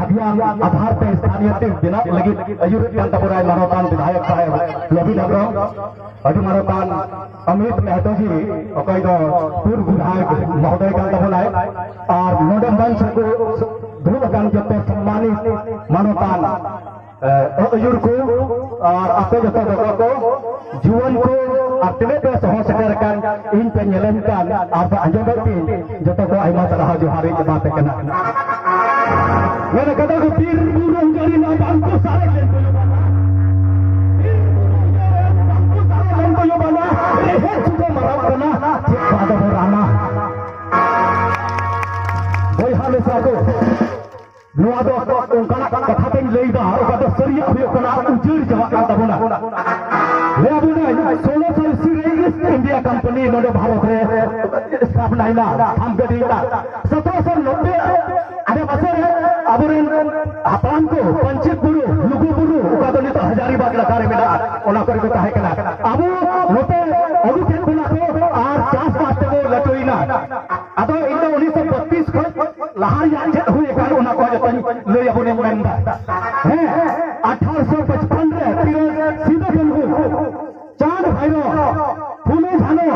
आधार पे स्थानीय बिना लगी अयुरित कांतापुराय मानवतान विधायक साहेब लबी नगरों अभी मानवतान अमित मेहतो जी अकई दो पूर्व विधायक महोदय कांतापुराय और नोडम वंश को ध्रुव कान जते सम्मानित मानवतान अयुर को और आपे जते लोगों को जीवन को अपने पे सह सकर कान इन पे नेलन कान आप अंजों पे जते को आइमा तरह जोहारी के बात करना मैंने कहा कि पीर बुरुं जरी ना बांको सारे लेन को यो बना हे सुबह मराव करना ठीक बात हो राना बोई हाल साको नुआ दो उनका कथा पे लेदा ओका तो सरिया हुयो कना उजर जवा का तबना ले अबुना 16 साल सिरे ईस्ट इंडिया कंपनी नोडे भारत रे स्थापना इना हम गदीला 1790 अरे बसर अबुरेन हापान को पंचित बुरु लुगु बुरु ओका तो नित हजारीबाग लकारे मेला ओना करे को काहे कना अबु नोते अबु के बुना को आर चास पाते वो लटोइना अदो इन 1932 को लहार याचे हुए कान ओना को जतन ले अबुने मेंदा है 1855 रे फिरोज सीधा कलहु चांद भैरो फूले झानो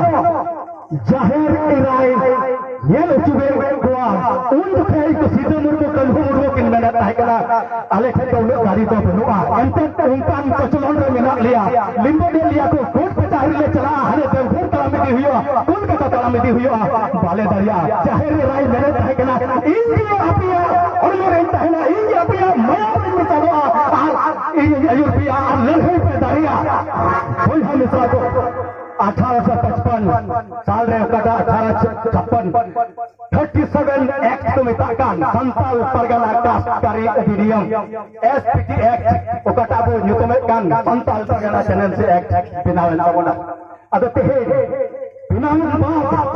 जाहिर इराय ये चुबे गोवा उन खेल को सीधे मुर्गो कलहु मुर्गो किन मेना ताकला आले खे तो गाड़ी तो बनुआ अंत उनका कचलोन रे मेना लिया लिंबो दे लिया को कोट पे तारी ले चला हरे देवघर तला में दी हुआ कोलकाता तला में दी हुआ बाले दरिया जाहिर इराय मेरे ताकला इंडिया अपिया और मेरे ताकला इंडिया अपिया माया में चलो अयुर्पिया लड़े पे दरिया कोई हम इसरा को 1855 साल रे कटा 1856 37 एक्ट को मिताकान संताल परगना कास्टकारी अधिनियम एसपीटी एक्ट ओकटा बो न्यूतमे कान संताल परगना चैनल से एक्ट बिनावन आवना अदते हे बिनावन बात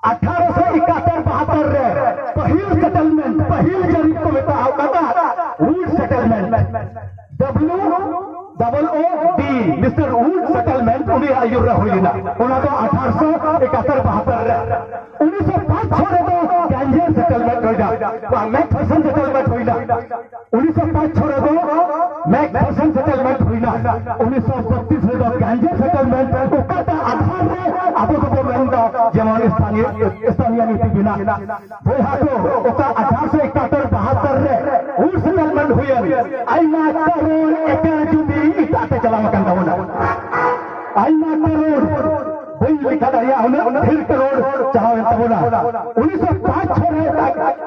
1871-72 रे पहिल सेटलमेंट पहिल जरीब को मिता आवकटा Wood settlement WOOD mister Wood settlement उन्हें आयुर होइना ओना तो 1871-72 रे 1905 छोड़े तो गैंजर सेटलमेंट होइना मैकफर्सन सेटलमेंट होइना 1905 छोड़े तो मैकफर्सन सेटलमेंट होइना 1932 रे तो गैंजर सेटलमेंट ओकटा आधार रे आबो को बेंदा जेमन स्थानीय नीति बिना होय हातो ओका 1871-72 रे वुड सेटलमेंट होइया आइना करोड़ एकड़ जुबी इताते चला मकान दावना आइना करोड़ वही लिखा दरिया हमें 1.5 करोड़ चाहे तबना 1905 छोड़े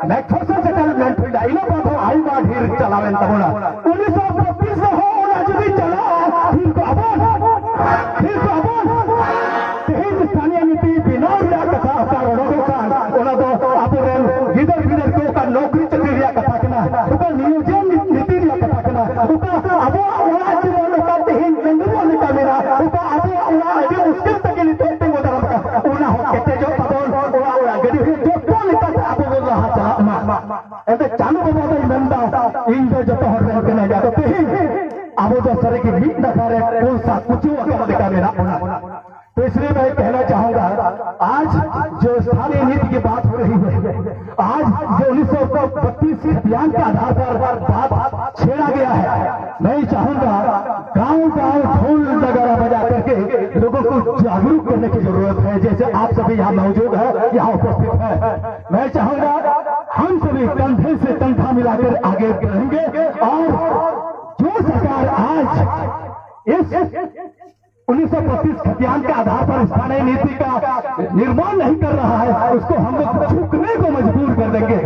मैकफर्सन सेटलमेंट हुई इना बाबू आइना ढेर चलावें तबना 1932 हो ना जुबी चला फिर को अबन तेज स्थानीय नीति बिना रिया कथा करोड़ों का ओना तो अबरेन गिदर को का नौकरी चक्रिया कथा कना उका नियोजन नीति रिया कथा कना उका अबो ओना जीवन का तेहिन नंदुआ निका मेरा उका अबो ओना अबे मुश्किल तक के लिए तो उधर ओना हो केते जो पदोन ओना गडी जो तो निका अबो बोला हा चला मा एते चालू बाबा दई नंदा इन जो जतो हर रहे के ना जा तो तेहिन अबो जो सरे की मीट ना करे कौन सा कुछ का दिखा मेरा ओना तो इसलिए मैं कहना चाहूंगा आज जो स्थानीय नीति की बात हो रही है आज जो 1932 बयान के आधार पर बात छेड़ा गया है मैं चाहूंगा गांव-गांव ढोल नगारा बजा करके लोगों को जागरूक करने की जरूरत है जैसे आप सभी यहाँ मौजूद है यहाँ उपस्थित है मैं चाहूंगा हम सभी कंधे से कंधा मिलाकर आगे बढ़ेंगे और जो सरकार आज इस 1932 खतियान के आधार पर स्थानीय नीति का निर्माण नहीं कर रहा है उसको हम लोग झुकने को मजबूर कर देंगे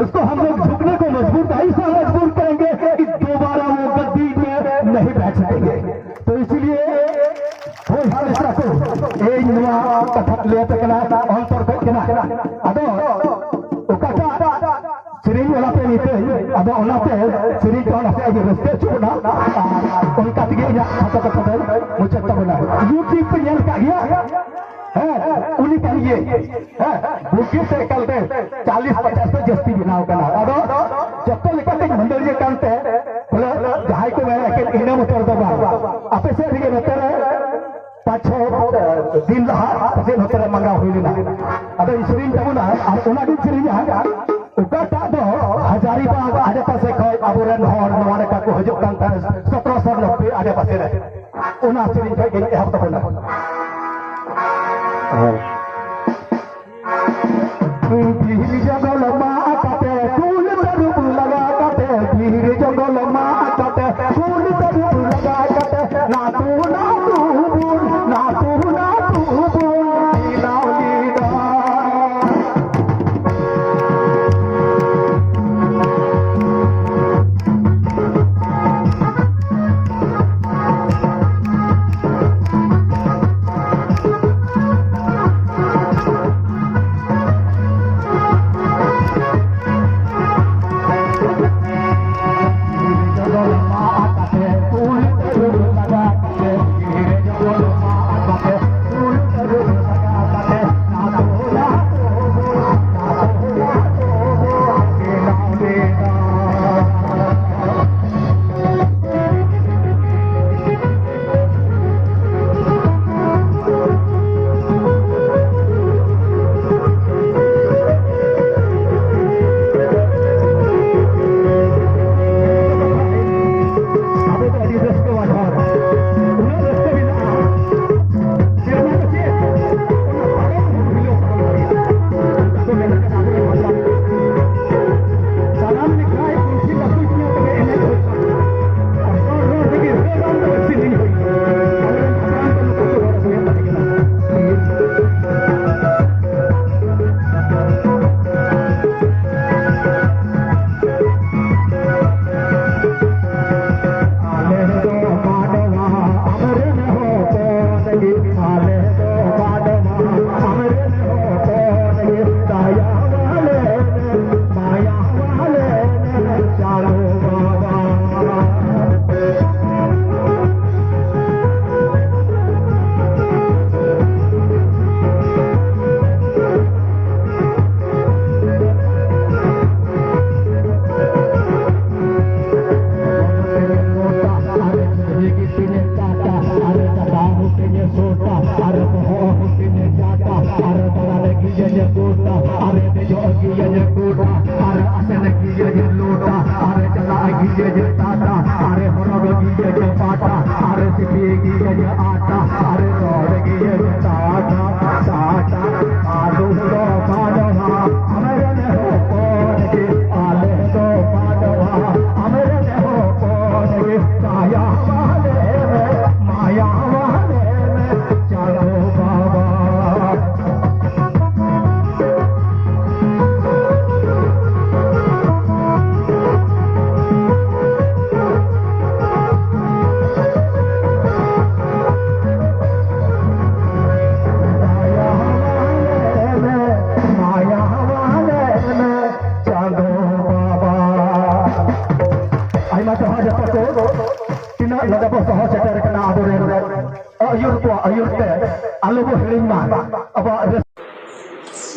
उसको हम लोग झुकने को मजबूर ऐसा मजबूर करेंगे कि दोबारा वो गद्दी में नहीं बैठ सकेंगे तो इसलिए कथा ले अंतर सेरिंग वाला पे नीते अब ओना पे सेरिंग तो ना से रस्ते चुना उनका दिगे या खाता खाता मुझे तब ना यूट्यूब पे यार का गया है उन्हीं का ये है बुके से कलते 40-50 पे जस्ती बनाओ करना अब जब तक लेकर मंदिर जे कांते बोले जहां को मैं एक इन्हें उतर दबा आपे से दिगे नतर 5-6 दिन रहा से नतर मंगा हुई ना अब सेरिंग तब ना और ओना दिन सेरिंग है उकटा दो हजारीबाग आडे पासे खय आबोरेन हर नवाने का को हजो कान 1790 आडे पासे रे उना सेरिंग खय के एहब तबना धीर जंगल मा काटे फूल तरुप लगा काटे धीर जंगल मा काटे फूल तरुप लगा काटे ना तू बोल ना तू बोल लीला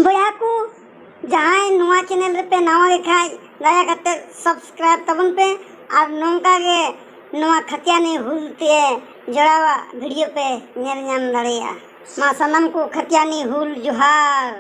बोया को जहाँ नवा चैनल पे नवा देखा दया करते सब्सक्राइब तबन पे और नौका के नवा खतिया नहीं भूलते जोड़ावा वीडियो पे नेर नाम दड़िया माँ सनम को खतिया नहीं भूल जोहार।